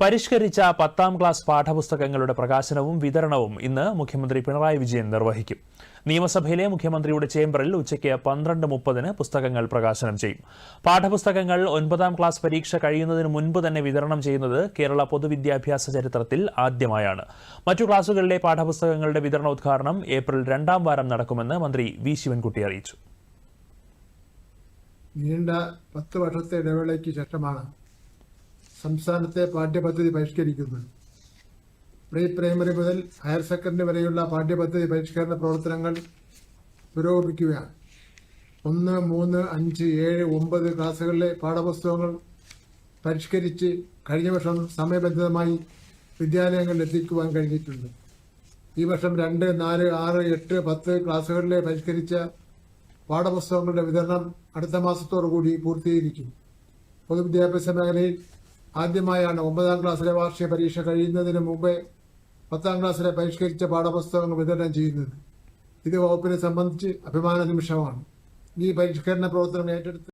പരിഷ്കരിച്ച 10ാം ക്ലാസ് പാഠപുസ്തകങ്ങളുടെ പ്രകാശനവും വിതരണവും ഇന്ന് മുഖ്യമന്ത്രി പിണറായി വിജയൻ നിർവഹിക്കും. നിയമസഭയിലെ മുഖ്യമന്ത്രിയുടെ ചേംബറിൽ ഉച്ചയ്ക്ക് 12:30 പുസ്തകങ്ങൾ പ്രകാശനം ചെയ്യും. പാഠപുസ്തകങ്ങൾ 9ാം ക്ലാസ് പരീക്ഷ കഴിയുന്നതിന് മുൻപ് തന്നെ വിതരണം ചെയ്യുന്നത് കേരള പൊതുവിദ്യാഭ്യാസ ചരിത്രത്തിൽ ആദ്യമായാണ്. മറ്റു ക്ലാസുകളിലെ പാഠപുസ്തകങ്ങളുടെ വിതരണോദ്ഘാടനം ഏപ്രിൽ 2ാം വാരം നടക്കുമെന്ന് മന്ത്രി വി ശിവൻകുട്ടി അറിയിച്ചു. നീണ്ട 10 വർഷത്തെ ഇടവേളയ്ക്ക് ശേഷമാണ് സംസ്ഥാനത്തെ പാഠ്യപദ്ധതി പരിഷ്കരിക്കുന്നത്. പ്രീ പ്രൈമറി മുതൽ ഹയർ സെക്കൻഡറി വരെയുള്ള പാഠ്യപദ്ധതി പരിഷ്കരണ പ്രവർത്തനങ്ങൾ പുരോഗമിക്കുകയാണ്. 1, 3, 5, 7, 9 ക്ലാസുകളിലെ പാഠപുസ്തകങ്ങൾ പരിഷ്കരിച്ച് കഴിഞ്ഞ വർഷം സമയബന്ധിതമായി വിദ്യാലയങ്ങളിൽ എത്തിക്കുവാൻ കഴിഞ്ഞിട്ടുണ്ട്. ഈ വർഷം 2, 4, 6, 8, 10 ക്ലാസുകളിലെ പരിഷ്കരിച്ച പാഠപുസ്തകങ്ങളുടെ വിതരണം അടുത്ത മാസത്തോടുകൂടി പൂർത്തീകരിക്കും. പൊതുവിദ്യാഭ്യാസ മേഖലയിൽ ആദ്യമായാണ് 9ാം ക്ലാസ്സിലെ വാർഷിക പരീക്ഷ കഴിയുന്നതിന് മുമ്പേ 10ാം ക്ലാസ്സിലെ പരിഷ്കരിച്ച പാഠപുസ്തകങ്ങൾ വിതരണം ചെയ്യുന്നത്. ഇത് വകുപ്പിനെ സംബന്ധിച്ച് അഭിമാന നിമിഷമാണ്. ഈ പരിഷ്കരണ പ്രവർത്തനം ഏറ്റെടുത്ത്